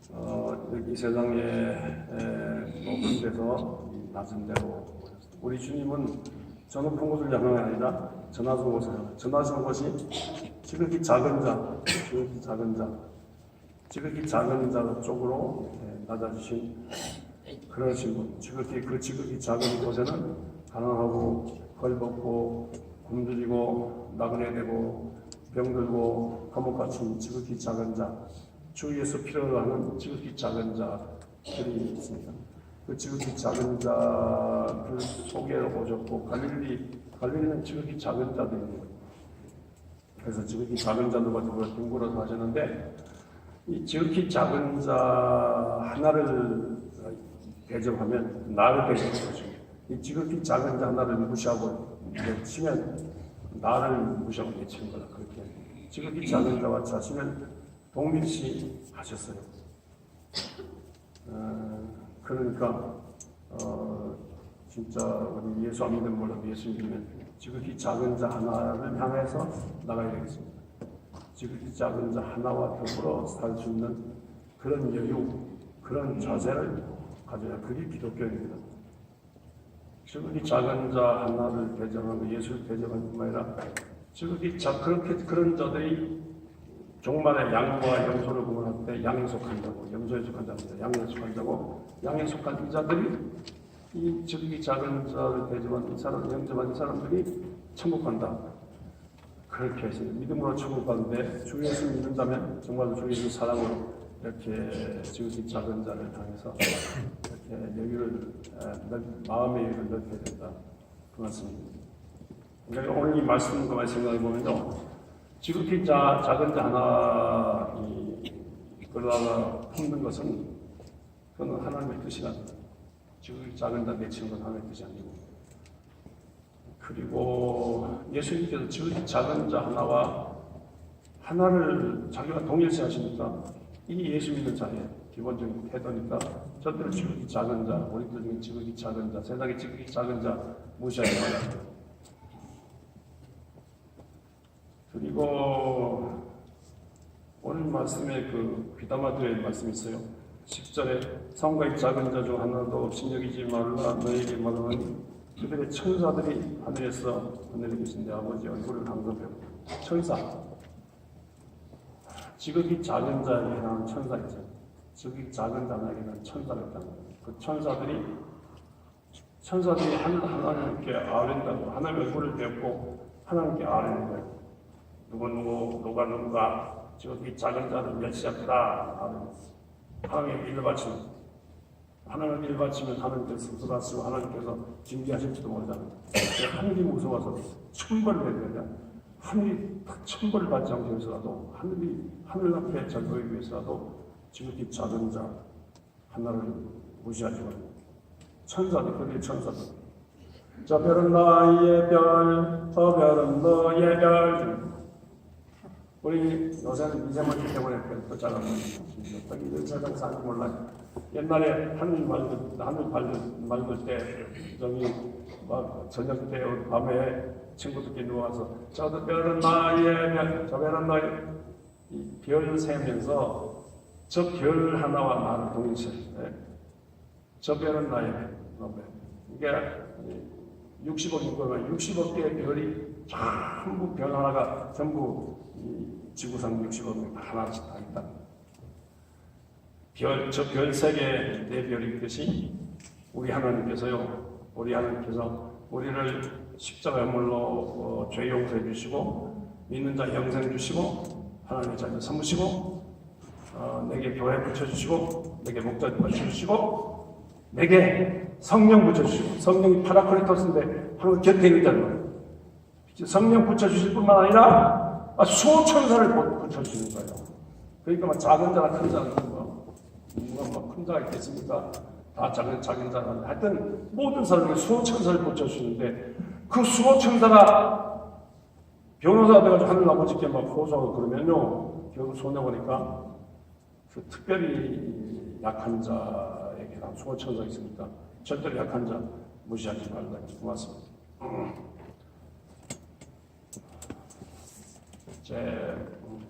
이 세상에 높은 데서 낮은 데로 우리 주님은 저 높은 곳을 향한 게 아니라 저 낮은 곳을 향한, 저 낮은 곳이 지극히 작은 자, 지극히 작은 자, 지극히 작은 자 쪽으로 낮아주신 그러신 분. 지극히 작은 곳에는 가난하고 헐벗고 굶주리고 나그네 되고 병들고 감옥 갇힌 지극히 작은 자, 주 예수 필요로 하는 지극히 작은 자들이 있습니다. 그 지극히 작은 자들 속에 오셨고 갈릴리는 지극히 작은 자들입니다. 그래서 지극히 작은 자들과 더불어 둥그러서 하셨는데 이 지극히 작은 자 하나를 대접하면 나를 대접하는 것입니다. 이 지극히 작은 자 하나를 무시하고 치면 나를 무시하고 내치는 거다. 그렇게 지극히 작은 자와 자신을 동일시 하셨어요. 그러니까 진짜 우리 예수 안 믿는 몰라도 예수 믿으면 지극히 작은 자 하나를 향해서 나가야 되겠습니다. 지극히 작은 자 하나와 더불어 살 수 있는 그런 여유, 그런 자세를 가져야 그게 기독교입니다. 지극히 작은 자 하나를 대접하고 예수를 대접하는 뿐만 아니라 지극히 그런 자들이 종말의 양과 염소를 구분할 때 양에 속한다고, 염소에 속한 자입니다. 양에 속한 자고, 양에 속한 이 자들이 이 지극히 작은 자를 대접한 이 사람, 영접한 이 사람들이 천국 간다. 그렇게 해서 믿음으로 천국 가는데 주 예수 믿는다면 정말로 주 예수 사랑으로 이렇게 지극히 작은 자를 향해서 이렇게 여유를, 마음의 여유를 넓혀야 된다. 그 말씀입니다. 그러니까 오늘 이 말씀과 생각해 보면요. 지극히 작은 자 하나 그러다가 품는 것은 그건 하나님의 뜻이 아닙니다. 지극히 작은 자 내치는 건 하나님의 뜻이 아니고 그리고 예수님께서 지극히 작은 자 하나를 자기가 동일시 하시니까 이 예수 믿는 자의 기본적인 태도니까 저들은 지극히 작은 자, 우리들 중에 지극히 작은 자, 세상에 지극히 작은 자 무시하지 말아요. 그리고 오늘 말씀에 그 귀담아드릴 말씀이 있어요. 10절에 성과의 작은 자 중 하나도 없이 여기지 말라 너에게 말하니 그들의 천사들이 하늘에 계신 내 아버지 얼굴을 항상 배우고 천사 지극히 작은 자에게 해당하는 천사 있잖아요. 지극히 작은 자에게 해당하는 천사가 있다는 거예요. 그 천사들이 하나님께 아뢰는다고 하나님 얼굴을 배우고 하나님께 아뢰는 거예요. 누가 지극히 작은 자를 멸시합니다. 하나님의 일을 바치면 하나님의 일을 바치면 하나님께서 쏟아쓰고 하나님께서 징계하실지도 모르잖아요. 하늘이 무서워서 천벌을 해야 되냐? 하늘이 천벌을 받지 않기 위해서라도 하늘 앞에 절거하기 위해서라도 지극히 작은 자 하나를 무시하지 말고 천사들, 그들의 천사들 저 별은 나의 별, 저 별은 너의 별. 우리 요새는 미세먼지 때문에 별도 잘 안 보이죠. 어떻게 이런 세상 사는지 몰라요. 옛날에 하늘 맑을 때, 막 저녁 때 밤에 친구들끼리 누워서 저 별은 나의 별, 저 별은 너의 이 별 세면서 저 별 하나와 나를 동일시해. 저 별은 나의 별. 이게 60억 개의 별이 전부 별 하나가 전부 지구상 60억 하나씩 다 있다. 저 별 세 개 내 별이 있듯이 우리 하나님께서 우리를 십자가의 물로 죄 용서해 주시고 믿는 자 영생 주시고 하나님의 자녀 삼으시고 내게 교회 붙여주시고 내게 목자 붙여주시고 내게 성령 붙여주시고 성령이 파라크리토스인데 하나님 곁에 있다는 거예요. 성령 붙여주실 뿐만 아니라 수호천사를 붙여주시는 거예요. 그러니까 막 작은 자나 큰 자는 누가 큰 자가 있겠습니까? 다 작은 자는 하여튼 모든 사람에게 수호천사를 붙여주시는데 그 수호천사가 변호사가 돼가지고 하늘 아버지께 막 호소하고 그러면요 결국 손해보니까 그 특별히 약한 자에게 수호천사가 있으니까 절대로 약한 자 무시하지 말라. 고맙습니다.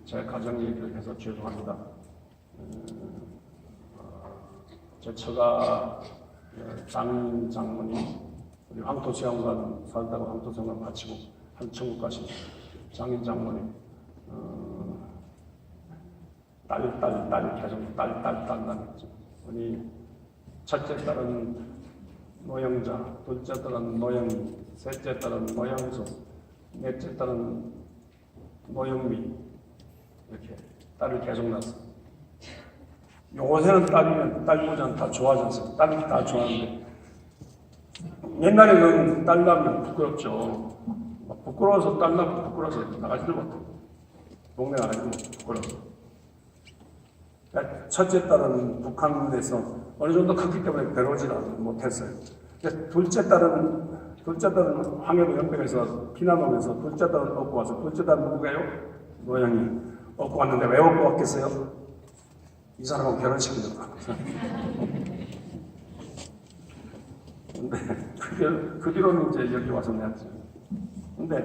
제 가정 얘기를 해서 죄송합니다. 제 처가 장인 장모님, 우리 황토수양관 살다가 황토수양관 마치고 한 천국 가신 장인 장모님, 딸 계속 딸 나겠죠. 우리 첫째 딸은 노영자, 둘째 딸은 노영미, 셋째 딸은 노영수, 넷째 딸은 노영미. 이렇게 딸을 계속 낳았어. 요새는 딸 모자는 다 좋아하지 않습니까? 딸이 다 좋아하는데 옛날에는 딸 낳으면 부끄럽죠. 부끄러워서 딸 낳고 부끄러워서 나가지도 못하고 동네 나가지도 못하고 부끄러워서. 첫째 딸은 북한에서 어느 정도 컸기 때문에 배로질 못했어요. 둘째 딸은 황해도 연백에서 피난 오면서 둘째 딸은 얻고 와서 둘째 딸은 누구예요? 노영이 얻고 왔는데 왜 얻고 왔겠어요? 이 사람은 결혼시키려고. 근데 그 뒤로는 이제 여기 와서 내었죠. 근데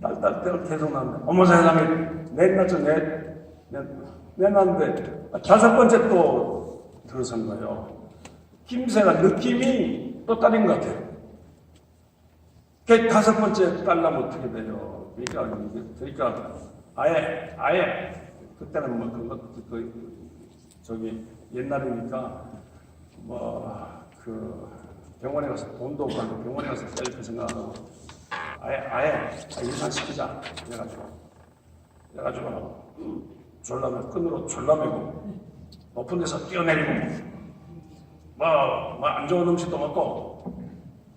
딸 계속 나는데 어머 세상에 내놨는데 다섯 번째 또 들어선 거예요. 김새가 느낌이 또 딸인 것 같아요. 그 다섯 번째 딸 나면 어떻게 돼요? 그러니까 아예 그때는 뭐 저기 옛날이니까 병원에 가서 돈도 없고 병원에 가서 셀프 생각하고 아예 유산시키자 그래가지고 끈으로 졸라매고 높은 데서 뛰어내리고 안 좋은 음식도 먹고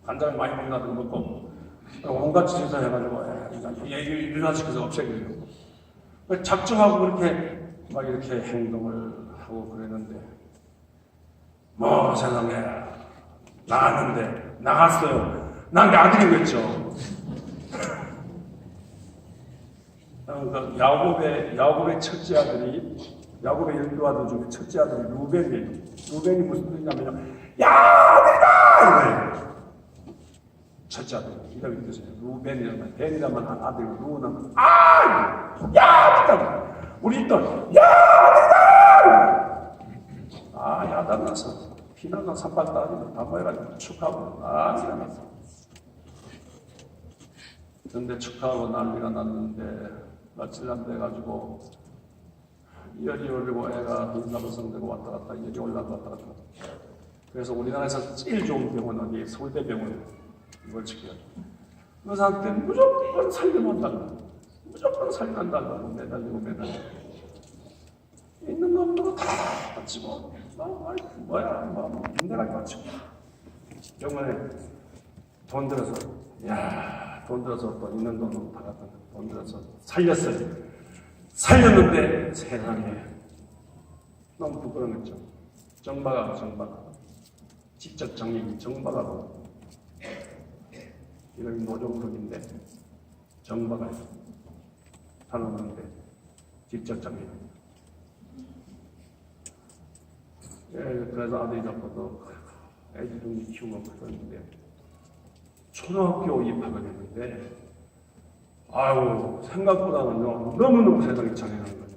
간장을 많이 먹는 아들 먹고 온갖 짓을 해가지고 유산시켜서 없애기려고 작정하고 그렇게 막 이렇게 행동을 하고 그랬는데 세상에 나갔어요. 난 내 아들이겠죠. 그러니까 야곱의 첫째 아들이 야곱의 12아들 중에 첫째 아들이 루벤이에요. 루벤이 무슨 뜻이냐면요. 야 아들이다 이거예요. 첫째 아들 이름이 뜻이에요. 루벤이라면 벤이라면 한 아들, 루는 야 아들이다. 우리 또 야 아들이다. 야단나서 피나서 산발 따지고 다 모여가지고 축하하고 난리가 났어. 근데 축하하고 난리가 났는데 며칠 안 돼가지고 열이 올리고 애가 인사불성되고 왔다 갔다 열이 올라갔다 왔다 갔다. 그래서 우리나라에서 제일 좋은 병원은 어디 서울대병원 이걸 지켜요. 의사한테 무조건 살려만달라. 무조건 살려만달라고 매달리고 있는 거 없는 거 다 바치고 문제가 바치고 병원에 돈 들어서 또 있는 돈은 다 갖다 돈 들어서 살렸어요. 살렸는데 세상에 너무 부끄러웠죠. 정박아 직접 정리 정박하고 이름이 노종석인데 정박아요. 사놓는데 직접 정리. 그래서 아들이 잡고도 애들 좀 키우고 그러는데 초등학교 입학을 했는데 생각보다는 너무너무 세상이 잘해나는 거죠.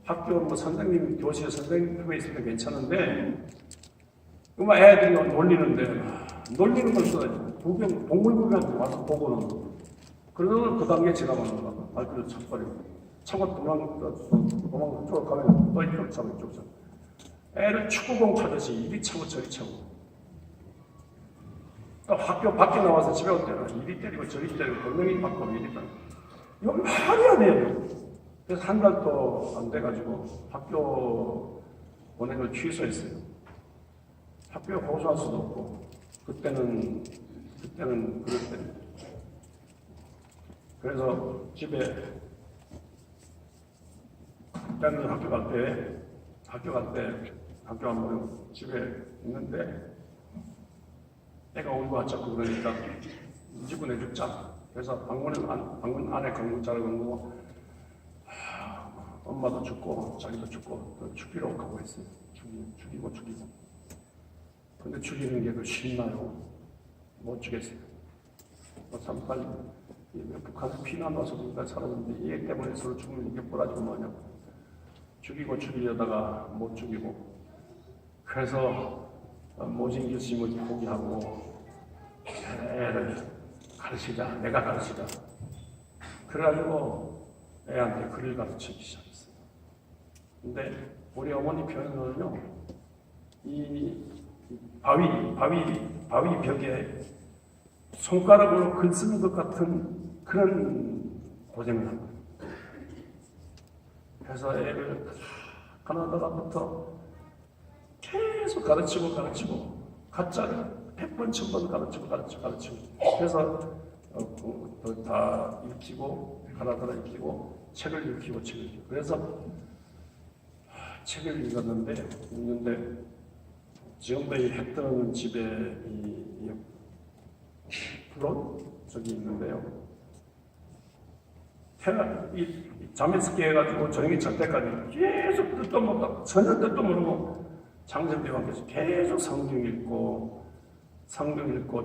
학교 선생님, 교실 선생님 품에 있으면 괜찮은데 애들이 놀리는 걸 써야지. 동물구경한테 와서 보고는 그러면 그 단계 지나가는 거야. 발길을 쳐버리고 차고 도망 쭉 가면 또 이쪽 차고 이쪽 차고 애를 축구공 차듯이 이리 차고 저리 차고 또 학교 밖에 나와서 집에 올 때는 이리 때리고 저리 때리고 돌멩이 맞고 이리 때리고 이거 말이 안 돼요. 그래서 한 달도 안 돼가지고 학교 보내는 걸 취소했어요. 학교에 호소할 수도 없고 그때는 그럴 때 그래서 집에 그때는 학교 안 보내고 집에 있는데 애가 울고 왔자고 그러니까 이 집은 해죽자. 그래서 방문 안에 건물자를 건고 엄마도 죽고 자기도 죽고 또 죽이러 가고 했어요. 죽이고. 근데 죽이는 게 더 신나요. 못 죽겠어요. 빨리 북한에서 피난 와서 우리가 살았는데 얘 때문에 서로 죽는 게 뭐라지고 뭐냐고. 죽이려다가 못 죽이고 그래서 모진 교수님을 포기하고 애를 가르치자, 내가 가르치자. 그래가지고 애한테 글을 가르치기 시작했어요. 근데 우리 어머니 표현으로는요, 이 바위 벽에 손가락으로 글 쓰는 것 같은 그런 고생을 한 거예요. 그래서 애를 가나다라부터 계속 가르치고 가짜를 100번, 1000번 가르치고 그래서 다 읽히고 가나다라 읽히고 책을 읽히고 그래서 책을 읽는데 지금도 이 했던 집에 이 불온 저기 있는데요. 이 잠에서 깨가지고 저녁에 잘 때까지 계속 뜻도 못하고 전혀 뜻도 모르고 장생대왕께서 계속 성경 읽고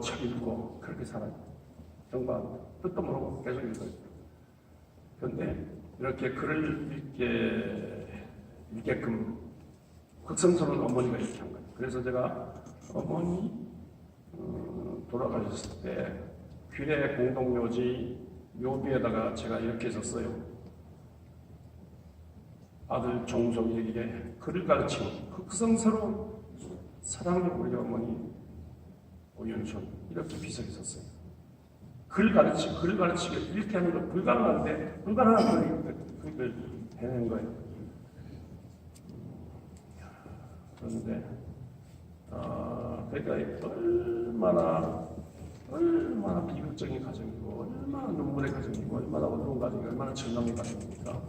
책 읽고 그렇게 살아요. 정말 뜻도 모르고 계속 읽어요. 그런데 이렇게 글을 읽게끔 극성스러운 어머니가 이렇게 한 거예요. 그래서 제가 어머니 돌아가셨을 때 귀례 공동묘지 묘비에다가 제가 이렇게 썼어요. 아들 종석에게 글을 가르치고 극성스러운 사랑의 우리 어머니 오윤순 이렇게 비석이 썼어요. 글 가르치고 이렇게 하는 건 불가능한데 불가능한 걸 해낸 거예요. 그런데 그러니까 얼마나 비극적인 가정이고 얼마나 눈물의 가정이고 얼마나 어두운 가정이고 얼마나 절망의 가정입니까?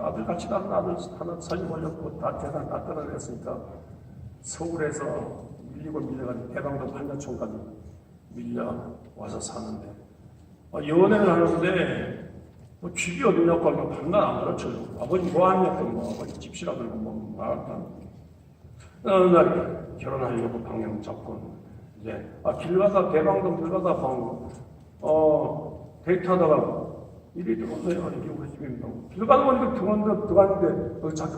아들같이 낳은 아들 하나 살려보려고 다 재산 다 떨어냈으니까 서울에서 밀려가지고 대방동 판자촌까지 밀려와서 사는데 연애를 하는데 집이 어디냐고 하면 반날 안 가르쳐요. 아버지 뭐하냐고 아버지 집시라 그러고 말았다. 어느 날 결혼하려고 방향 잡고 이제 길 가다 대방동 길 가다 데이트하다가 일이 들어왔어요. 이게 우리 집입니다. 길 가다 보니까 들어갔는데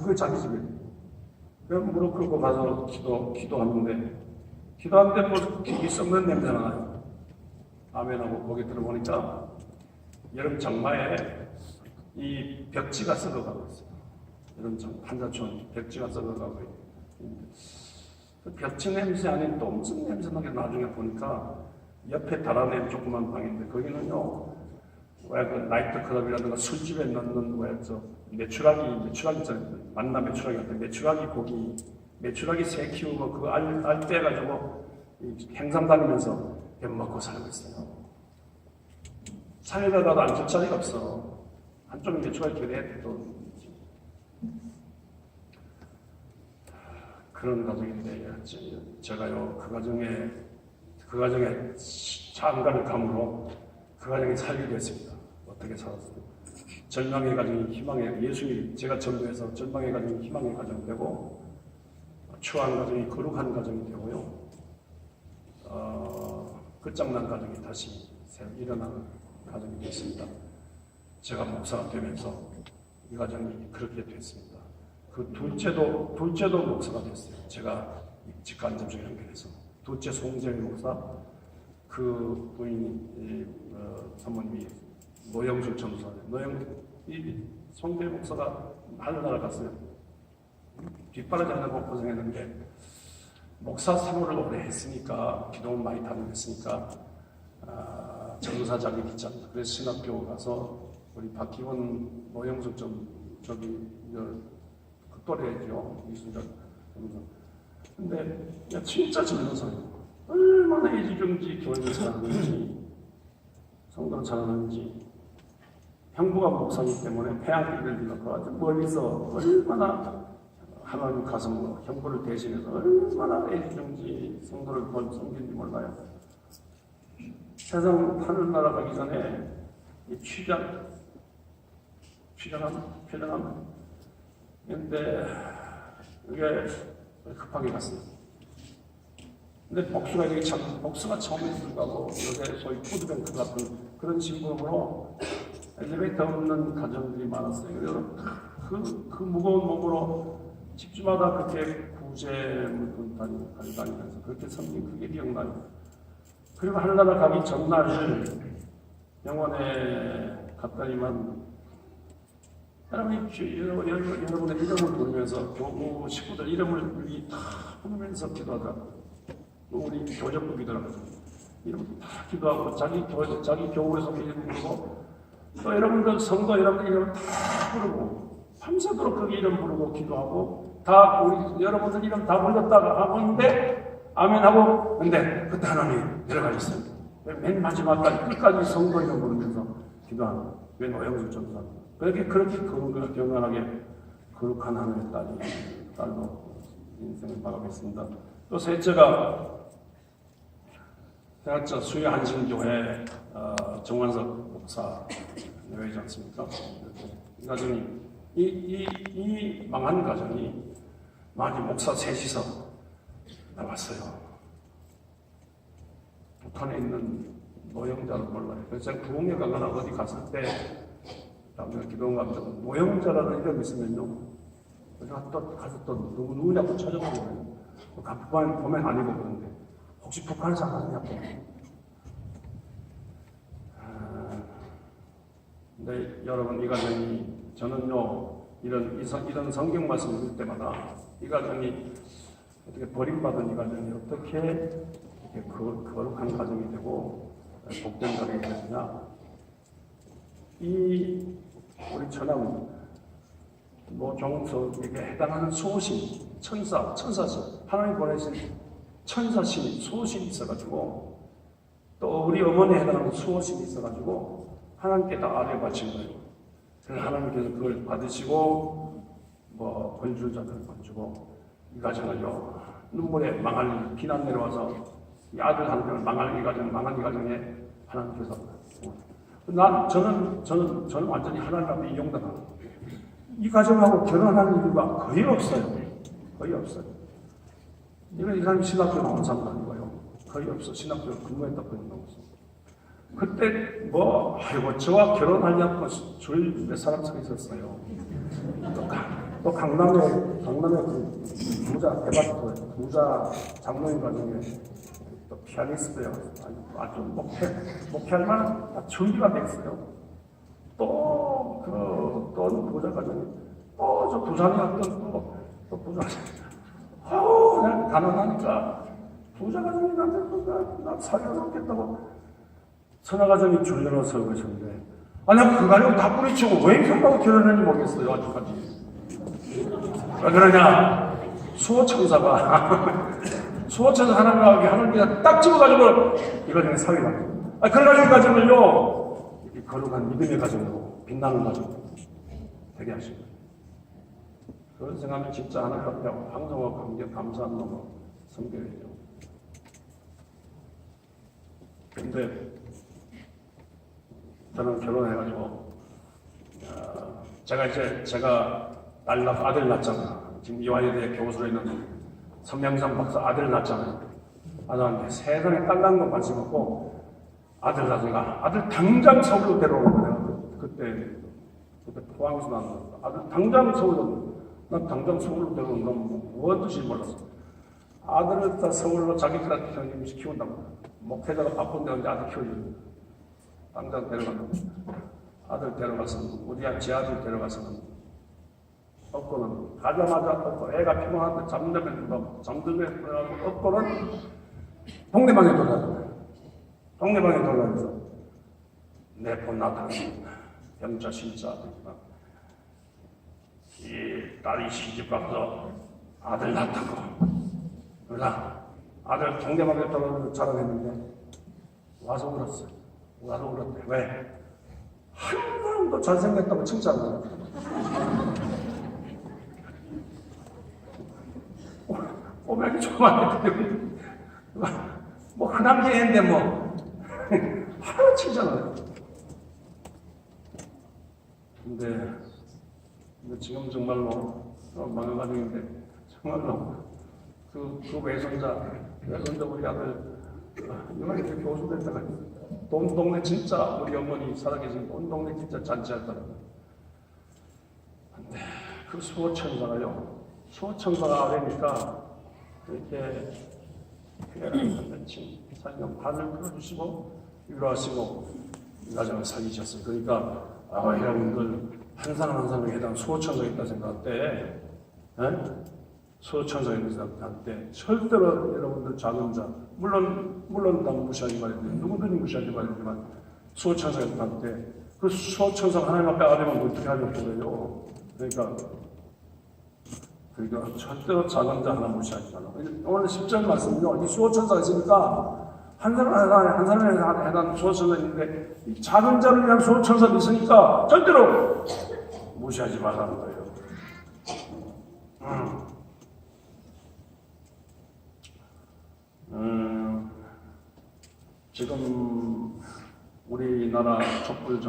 그게 자기 집이에요. 그래서 무릎 꿇고 가서 기도하는데 뭐 기기 썩는 냄새가 나요. 아멘하고 거기 들어보니까 여름 장마에 이 벽지가 썩어가고 있어요. 여름 판자촌 벽지가 썩어가고 있는데 그 벽지 냄새 아닌 또 무슨 냄새 나게 나중에 보니까 옆에 달아낸 조그만 방인데 거기는요 왜 그 나이트클럽이라든가 술집에 넣는 왜 저 메추라기 있잖아요. 만나 메추라기 같은 메추라기 새 키우고 그거 알 떼가지고 행상 다니면서 밥 먹고 살고 있어요. 산에다 가도 앉을 자리가 없어. 한쪽에 메추라기 교대해 또 그런 가정인데 제가요 그 가정에 장가를 감으로 그 가정에 살게 됐습니다. 어떻게 살았어요? 절망의 가정이 희망의 예수님 제가 전도해서 절망의 가정이 희망의 가정이 되고 추한 가정이 거룩한 가정이 되고요. 끝장난 가정이 다시 새로 일어나는 가정이 됐습니다. 제가 목사가 되면서 이 가정이 그렇게 됐습니다. 그 둘째도 목사가 됐어요. 제가 직간접적 연결해서 둘째 송재일 목사 그 부인이 사모님이 노영술 전도사 이 송재일 목사가 하늘나라 갔어요. 뒷바라지 하려고 고생했는데 목사 생활을 오래 했으니까 기도를 많이 다녔으니까 전도사 자격이 있잖아요. 그래서 신학교 가서 우리 박기원 노영술 저기 그 또래죠. 이순전 전도사. 근데 진짜 전도사예요. 얼마나 애지중지 교회를 잘하는지 성도를 잘하는지 형부가 목사이기 때문에 폐양길을 들어서 아주 멀리서 얼마나 하나님 가슴으로 형부를 대신해서 얼마나 애지중지 성도를 섬기는지 몰라요. 세상 하늘나라 가기 전에 이 취장함 근데 이게 급하게 갔어요. 근데 복수가 처음에 들어가고 요새 소위 푸드뱅크 같은 그런 신분으로 엘리베이터 없는 가정들이 많았어요. 그래서 그 무거운 몸으로 집주마다 그렇게 구제물 다니면서 그렇게 섬긴 그게 기억나요. 그리고 하늘나라 가기 전날 병원에 갔더니만 여러분의 이름을 부르면서 교구 식구들 이름을 다 부르면서 기도하더라고요. 우리 교적부기더라고요. 이름 다 기도하고 자기 교구에서 이름 부르고 또 여러분들 성도 여러분들 이름 다 부르고 밤새도록 그 이름 부르고 기도하고 다 우리 여러분들 이름 다 불렀다가 하는데 아멘하고 근데 그때 하나님 내려가셨어요. 맨 마지막까지 끝까지 성도 이름 부르면서 기도하는 왜 노영수 전사 그렇게 경건하게 거룩한 하나님의 딸로 인생을 살아가겠습니다. 또 셋째가 대학자 수요한신교회 정관석 목사 내외지 않습니까? 이 가정이 이 망한 가정이 많이 목사 셋이서 나왔어요. 북한에 있는 노영자를 몰라요. 그래서 제가 부흥회 가거나 어디 갔을 때 다음에 기도원감독 노영자라는 이름이 있으면요. 제가 또 가서 또 누구냐고 찾아보고 북한 보면 아니고 그런데 혹시 북한 사람이냐고. 근데 여러분 이 가정이 저는요 이런 성경 말씀 읽을 때마다 이 가정이 어떻게 버림받은 이 가정이 어떻게 이렇게 거룩한 가정이 되고 복된 가정이 되느냐. 이 우리 처남 노종석에게 해당하는 수호신 천사신 하나님 보내신 천사신이 수호신이 있어가지고 또 우리 어머니에 해당하는 수호신이 있어가지고 하나님께 다 아뢰 바친 거예요. 그래서 하나님께서 그걸 받으시고 뭐 권주자들 권주고 이 가정을요 눈물에 망할 비난 내려와서 이 아들 한 명을 망한 이 가정에 하나님께서 저는 완전히 하나님 앞에 이용당하고 이 가정하고 결혼하는 이유가 거의 없어요. 거의 없어요. 이건 이 사람이 신학교 나온 사람도 아니고요. 거의 없어. 신학교 근무했다 거의 없어. 그때 아이고 저와 결혼하려고 줄 몇 사람 서 있었어요. 또 강남에 그 부자 장로인 가정에 또 피아니스트요. 아주 목회할 만한 준비가 됐어요. 또 부자 가정에 저 부산에 왔던 또 부자 그냥 가난하니까 부자 가정이 나 살려놓겠다고 선화 가정이 줄여서 그러셨는데 아니 그 가정 다 뿌리치고 왜 형하고 결혼했는지 모르겠어요 아직까지. 왜 그러냐 수호천사가 수호천사 하나님이 딱 집어가지고 이 가정의 사위가 그래가지고 이 가정을요 이렇게 거룩한 믿음의 가정으로 빛나는 가정으로 되게 하신 거예요. 그런 생각하면 진짜 하나님 앞에 황송하고 감사한 놈으로 섬겨야죠. 근데 저는 결혼해가지고 제가 아들 낳잖아요. 지금 이화여대 교수로 있는 선명상 박사 아들 낳잖아요. 아들한테 세상에 딸 낳는 거 관심 없고 아들 낳으니까 아들 당장 서울로 데려오는 거예요. 그때 포항에서 낳는 아들 당장 서울로 데려오는 건 무엇인지 몰랐어. 아들을 다 서울로 자기들한테 형님이 키운다고. 목회자가 바쁜데 언제 아들 키우지. 당장 데려가는 아들 데려가서는 제 아들 데려가서는 업고는 가자마자 업고 애가 피곤한데 잠들면 업고는 동네방에 돌아가요. 동네방에 돌아가면서 내 폰 나타나는 병자 신자 이 딸이 시집 가서 아들 낳다고 그러다 아들 동네방에 돌아가면서 자랑했는데 와서 울었어요. 와서 울었대. 왜? 한 사람도 잘생겼다고 칭찬을 해요. 오백이 좋아하는데 흔한 게 애인데 하루 칭찬을 해요. 근데 지금 정말로 많은 가정인데 정말로 그 외손자 우리 아들 이렇게 교수 됐다가 온 동네 진짜 우리 어머니 살아계신 온 동네 진짜 잔치했더라고요. 근데 그 수호천사가요 소천사가 되니까 이렇게 사실은 반을 풀어주시고 위로하시고 가정을 살리셨어요. 그러니까 여러분들 한 사람 한 사람에 해당 소천사가 있다 생각할 때 소천사가 있다 생각할 때 절대로 여러분들 작은 자 물론 다 무시하지 말아야 돼요. 누구든지 무시하지 말아야 되지만 소천사가 있다 할 때 그 소천사가 하나님 앞에 아뢰면 어떻게 하려고 그래요. 그러니까 절대로 작은 자 하나 무시하지 말라. 오늘 10절 말씀은요, 이 수호천사가 있으니까 한 사람에 해당 수호천사가 있는데 이 작은 자를 위한 수호천사가 있으니까 절대로 무시하지 말라는 거예요. 지금 우리나라 촛불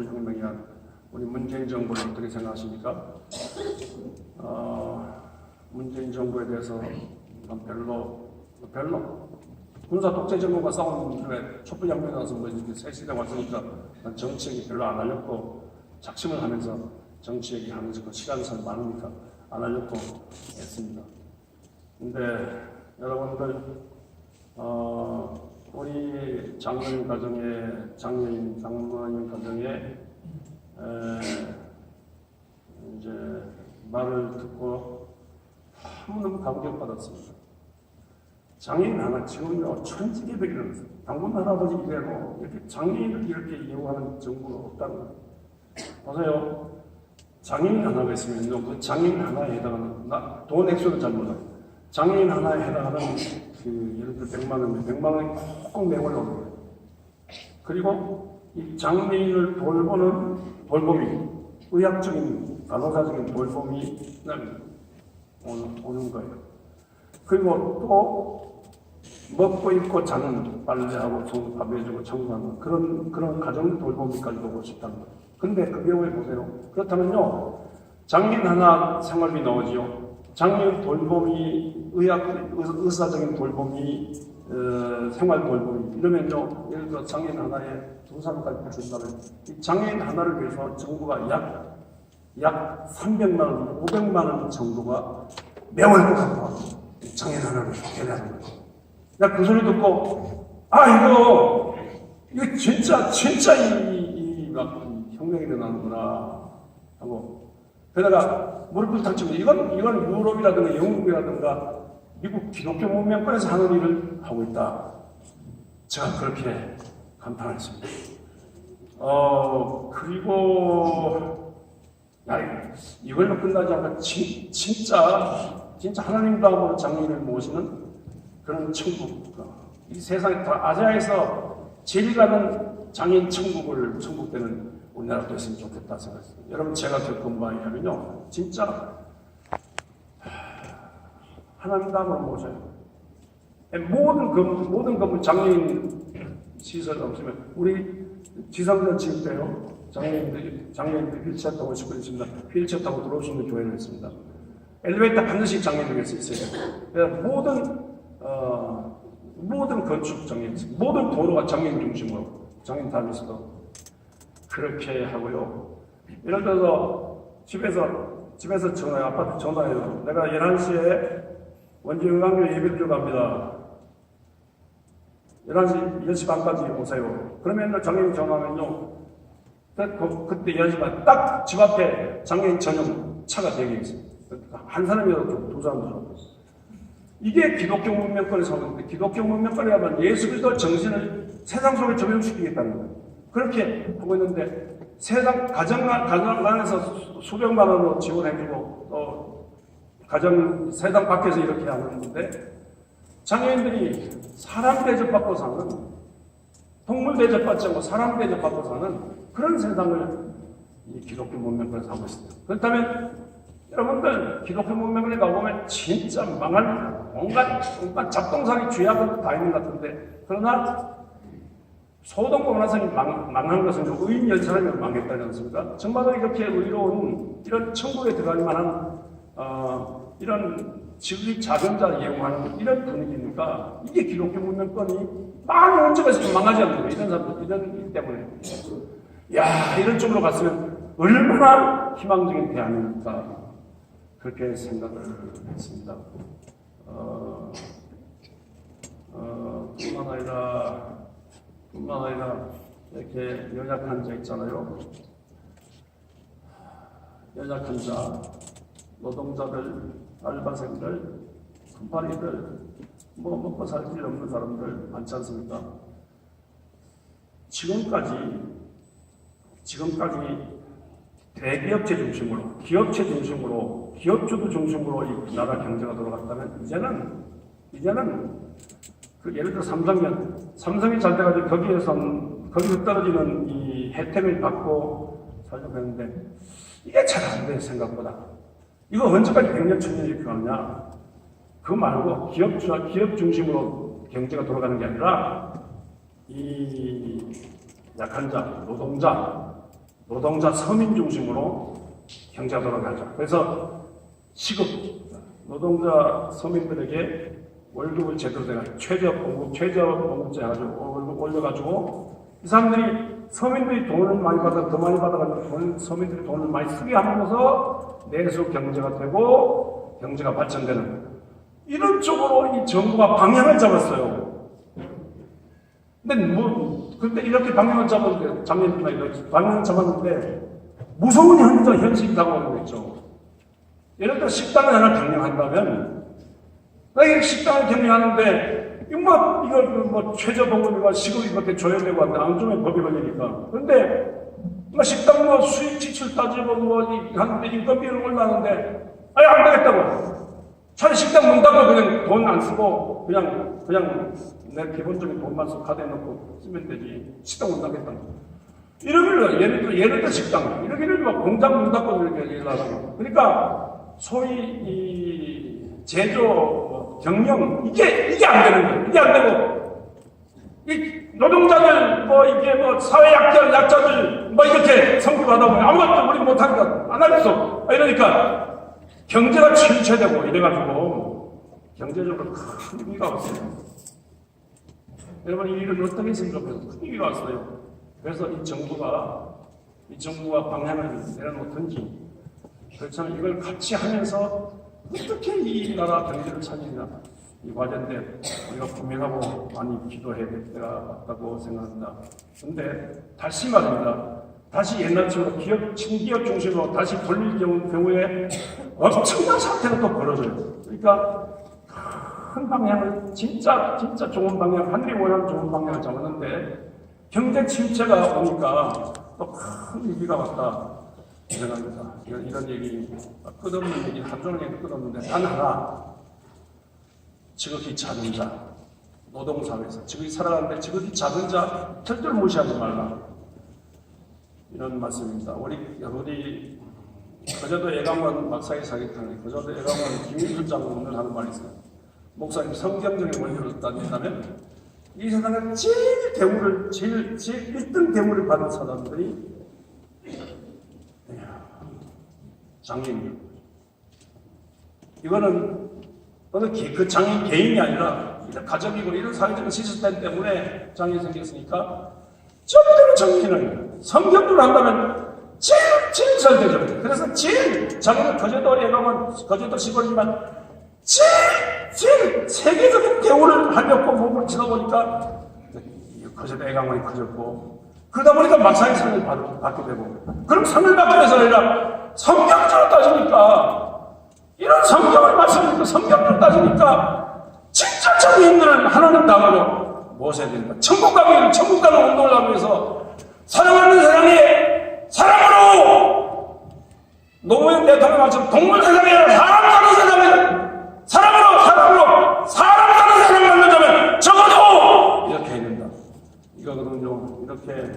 혁명이란 우리 문재인 정부를 어떻게 생각하십니까? 문재인 정부에 대해서 별로 군사 독재 정부가 싸우는 중에 촛불 혁명에 나서 뭐 이렇게 새 시대 왔으니까 정치 얘기 별로 안 하려고 작심을 하면서 정치 얘기 하면서 그 시간이 많으니까 안 하려고 했습니다. 근데 여러분들 우리 장모님 가정에 이제 말을 듣고 너무 감격받았습니다. 장애인 하나 지금요 천지개벽이라는 거예요. 당군 할아버지 이래로 이렇게 장애인을 이렇게 이용하는 정부가 없다는 거예요. 보세요. 장애인 하나가 있으면요 그 장애인 하나에 해당하는 돈 액수는 잘 몰라요. 장애인 하나에 해당하는 그 예를 들어 100만 원이 꼭 내걸로 오는 거예요. 그리고 이 장애인을 돌보는 돌봄이 의학적인 간호사적인 돌봄이 오는 거예요. 그리고 또 먹고 입고 자는 빨래하고 밥 해주고 청소하는 그런 가정 돌봄이까지 보고 싶다는 거예요. 근데 그게 왜 보세요? 그렇다면요 장애인 하나 생활비 나오지요. 장애인 돌봄이 의사적인 돌봄이 생활 돌봄이 이러면요 예를 들어 장애인 하나에 2사람까지 준다면 이 장애인 하나를 위해서 정부가 약 300만 원, 500만 원 정도가 매월 갖고 장애인 하나를 대리하는 거예요. 나 그 소리 듣고 이거 진짜 혁명이 일어나는구나 하고 게다가 무릎을 탁치고 이건 유럽이라든가 영국이라든가 미국 기독교 문명권에서 하는 일을 하고 있다. 제가 그렇게 감탄했습니다. 그리고 이걸로 끝나지 않고 진짜 하나님도 하고 장애인을 모시는 그런 천국. 이 세상에 다 아시아에서 제일 가는 장애인 천국되는 우리나라도 했으면 좋겠다 생각했습니다. 여러분 제가 겪은 바이면요 진짜 하나님 다음으로 모셔요. 모든 건물 장애인 시설이 없으면 우리 지상전 지을 때요 장애인들 휠체어 타고 오시고 있습니다. 휠체어 타고 들어올 수 있는 교회를 했습니다. 엘리베이터 반드시 장애인에게 있어요. 모든 건축 장애인, 모든 도로가 장애인 중심으로 장애인 다니면서도 그렇게 하고요. 예를 들어서 집에서 전화해요. 아파트 전화해요. 내가 11시에 원주영광교 예배드리러 갑니다. 10시 반까지 오세요. 그러면 장애인 전화하면요. 그때 11시 반 딱 집 앞에 장애인 전용 차가 되게 있습니다. 한 사람이라도 두 사람도 좋고. 이게 기독교 문명권에서 하는데 기독교 문명권에 하면 예수 그리스도 정신을 세상 속에 적용시키겠다는 거예요. 그렇게 하고 있는데 가정 안에서 수백만 원으로 지원해주고 또 세상 밖에서 이렇게 하는데 장애인들이 사람 대접받고 사는 동물 대접받지 않고 사람 대접받고 사는 그런 세상을 이 기독교 문명권에서 하고 있습니다. 그렇다면 여러분들 기독교 문명권에 가보면 진짜 망한 온갖 잡동사니 쥐약은 다 있는 것 같은데 그러나 소돔 고모라성이 망한 것은 의인 10사람이 망했다지 않습니까? 정말로 이렇게 의로운 이런 천국에 들어갈 만한 이런 지극히 작은 자 이용하는 이런 분위기니까 이게 기독교 문명권이 많은 원점에서 망하지 않는 거예요. 이런 사람들 이런 일 때문에 이런 쪽으로 갔으면 얼마나 희망적인 대안입니까? 그렇게 생각을 했습니다. 뿐만 아니라 이렇게 연약한 자 있잖아요. 연약한 자, 노동자들, 알바생들, 금파리들, 뭐 먹고 살 길 없는 사람들 많지 않습니까? 지금까지 대기업체 중심으로, 기업체 중심으로, 기업주도 중심으로 이 나라 경제가 돌아갔다면 이제는 그 예를 들어 삼성이 잘 돼가지고 거기서 떨어지는 이 혜택을 받고 살려고 했는데 이게 잘 안 돼, 생각보다. 이거 언제까지 100년, 1000년 이렇게 가느냐? 그거 말고 기업 중심으로 경제가 돌아가는 게 아니라 이 약한 자, 노동자, 서민 중심으로 경제가 돌아가죠. 그래서 노동자 서민들에게 월급을 제대로 돼가지고 최저봉급제 해가지고 월급 올려가지고 이 사람들이 서민들이 돈을 많이 받아가지고 서민들이 돈을 많이 쓰게 하면서 내수 경제가 되고 경제가 발전되는 이런 쪽으로 이 정부가 방향을 잡았어요. 근데 이렇게 방향을 잡았는데 작년이나 이렇게 방향을 잡았는데 무서운 현실이 다가오는 거죠. 예를 들어 식당을 하나 경영한다면 이 식당을 경영하는데 이거 최저봉급이고 시급이 그렇게 줘야 되고 안 주면 법이 걸리니까. 그런데 식당 수익 지출 따지고 하는데 인건비를 올라가는데 안 되겠다고. 차라리 식당 문 닫고 그냥 돈 안 쓰고 그냥 내 기본적인 돈만 쓰고 카드에 넣고 쓰면 되지. 식당 문 닫겠다고. 이러면 예를 들어 식당 이러기를 공장 문 닫고 이렇게 일하라고. 그러니까 소위 이 제조 경영 이게 안 되는 거예요. 이게 안 되고 이 노동자들 사회 약자들 이렇게 성공하다 보면 아무것도 우리 못하니까 안 하겠어. 이러니까 경제가 침체되고 이래가지고 경제적으로 큰 위기가 왔어요. 여러분 이 일을 어떻게 했으면 좋겠어요? 큰 위기가 왔어요. 그래서 이 정부가 방향을 내려놓든지 그렇잖아요. 이걸 같이 하면서 어떻게 이 나라 경제를 살리냐 이 과제인데 우리가 고민하고 많이 기도해야 될 때가 왔다고 생각합니다. 근데 다시 말입니다. 다시 옛날처럼 친기업 중심으로 다시 돌릴 경우에 엄청난 사태가 또 벌어져요. 그러니까 큰 방향을 진짜 좋은 방향, 하늘이 원하는 좋은 방향을 잡았는데 경제 침체가 오니까 또 큰 위기가 왔다 생각합니다. 이런 얘기 끝없는 얘기 한 종일 얘기 끝없는데 단 하나 지극히 작은 자 노동사회에서 지극히 살아가는데 지극히 작은 자 절대로 무시하지 말라. 이런 말씀입니다. 우리 거제도 애강원 박사의 사기탕에 거제도 애강원 김윤수 장로는 하는 말이 있어요. 목사님 성경적인 원리로 따진다면 이 세상에 제일 1등 대우를 받은 사람들이 장애인이에요. 이거는 그 장애인 개인이 아니라 이런 가정이고 이런 사회적인 시스템 때문에 장애인이 생겼으니까 절대로 장애인은 성경적으로 한다면 제일 잘 되죠. 그래서 제일 장애인 거제도 애강원 거제도 시골이지만 제일 세계적인 대우를 하려고 몸을 지나보니까 거제도 애강원이 커졌고 그러다 보니까 막상의 상을 받게 되고 그럼 상을 받기 위해서 아니라 성경적으로 따지니까 이런 성경을 말씀하니까 성경을 따지니까 진짜 장애인들은 하나님 땅으로 모셔야 된다. 천국 가는 운동을 하기 위해서 사랑하는 세상에 사랑으로 노무현 대통령 말처럼 동물 세상에 사람 사는 세상에 사람으로 사람 사는 세상을 만들자면 적어도 이렇게 해야 된다. 이거거든요. 이렇게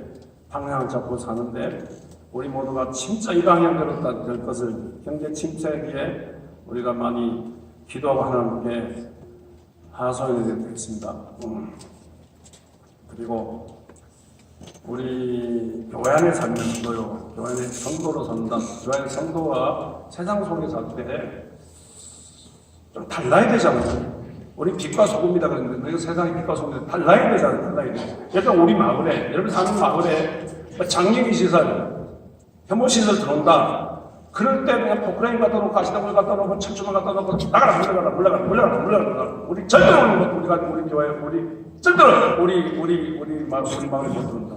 방향을 잡고 사는데 우리 모두가 진짜 이 방향대로 될 것을 경제 침체기에 우리가 많이 기도하고 하나님께 하소연해야 되겠습니다. 그리고 우리 교회 안에 살면서도요. 교회 안에 성도로 산다. 교회 안에 성도가 세상 속에 살 때 좀 달라야 되잖아요. 우리 빛과 소금이다 그랬는데 너희가 세상의 빛과 소금이다 달라야 되잖아요. 달라야 돼. 일단 우리 마을에 여러분 사는 마을에 장애인 시설 혐오 시설 들어온다. 그럴 때 그냥 포크레인 갖다 놓고 가시덤불 갖다 놓고 철조망 갖다 놓고 나가라 물러가라 우리 절대로 우리 교회 우리 절대로 우리 마을에 못 들어온다.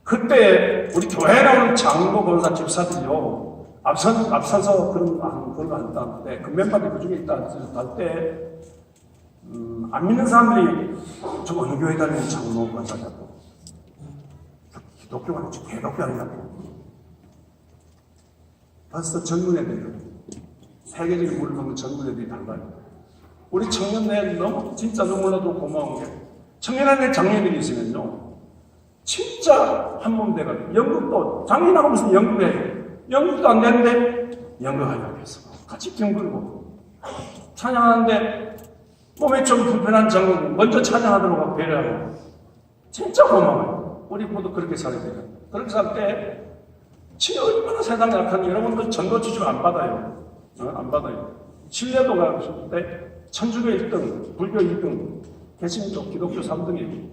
그때 우리 교회에 나오는 장로 권사 집사들이요 앞서서 그런 거 한다는데 그 멤버들이 그 중에 있다 할때 안 믿는 사람들이 저 어느 교회 다니는 장로 권사냐고 기독교가 아니지 개독교 아니냐고 벌써 젊은 애들이 세계적인 물을 먹는 젊은 애들이 달라요. 우리 청년들 너무 진짜 너무나도 고마운 게 청년한테 장년들이 있으면요 진짜 한몸 돼가지고 연극도 장인하고 무슨 연극해 연극도 안 되는데 연극하려고 해서 같이 뒹굴고 찬양하는데 몸에 좀 불편한 장면 먼저 찬양하도록 배려하고 진짜 고마워요. 우리 모두 그렇게 살아야 돼요. 그렇게 살 때 얼마나 세상에 약한 여러분들 전도 지지를 안 받아요. 안 받아요. 신뢰도 가실 때 천주교 1등, 불교 2등, 개신교, 기독교 3등이에요.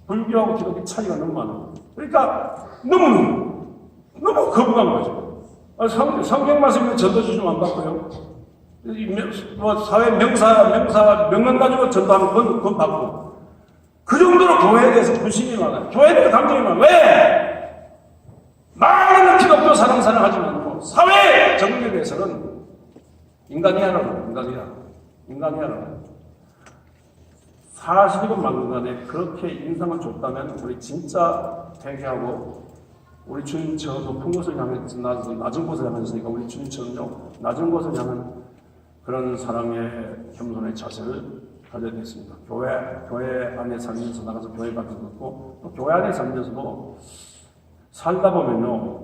불교하고 기독교 차이가 너무 많아요. 그러니까 너무 거부감 가죠. 성경 말씀에 전도 지지를 안 받고요. 사회 명만 가지고 전도하면 그건 받고 그 정도로 교회에 대해서 불신이 많아요. 교회에 대해서 감정이 많아요. 왜? 많은 기독교 사랑하지만 사회 정리에 대해서는 인간이야라고. 사실이고 맞는 간에 그렇게 인상을 줬다면 우리 진짜 회개하고 우리 주님 저 높은 곳을 향해서 낮은 곳을 향했으니까 우리 주님처럼요 낮은 곳을 향한 그런 사랑의 겸손의 자세를 가져야 되겠습니다. 교회 안에 살면서 나가서 교회 밖에 듣고 또 교회 안에 살면서도 살다 보면요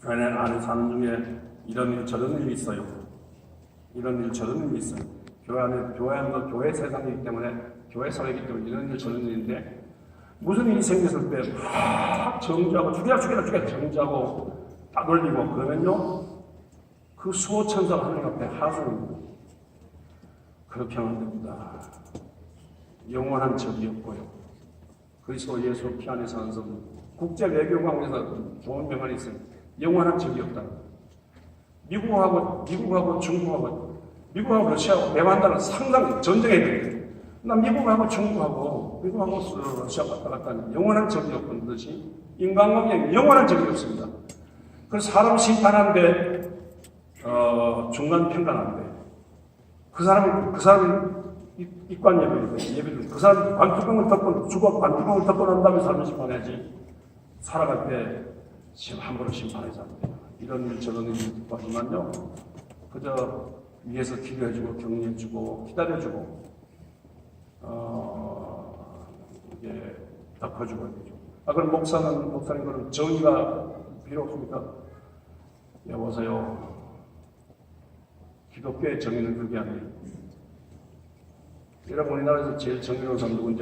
교회 안에 사는 중에 이런 일 저런 일이 있어요. 교회 세상이기 때문에 교회 사회이기 때문에 이런 일 저런 일인데 무슨 일이 생겼을 때 막 정죄하고 죽여 정죄하고 딱 올리고 그러면요 그 수호천사 하나님 앞에 하소입니다. 그렇게 하면 됩니다. 영원한 적이 없고요. 그리스도 예수 피 안에 사는 성 국제 외교관에서 좋은 명언이 있어요. 영원한 적이 없다. 미국하고 중국하고 미국하고 러시아하고 대만다는 상당히 전쟁해야 돼요. 나 미국하고 중국하고 러시아 왔다 갔다 하는 영원한 적이 없는 듯이 인간관계에 영원한 적이 없습니다. 그래서 사람 심판하는데 중간 평가는 안 돼. 그 사람 입관 예배를 그 사람 관뚜껑을 덮고 죽어 관뚜껑을 덮고 난 다음에 사람 심판해야지. 살아갈 때 함부로 심판하지 않습니다. 이런 일 저런 일 듣고 하지만요. 그저 위에서 기도해주고 격려해주고 기다려주고 이게 덮어주고 되죠. 그럼 목사님 그럼 정의가 필요 없습니까? 여보세요. 기독교의 정의는 그게 아니에요. 여러분 우리나라에서 제일 정의로운 사람 누군지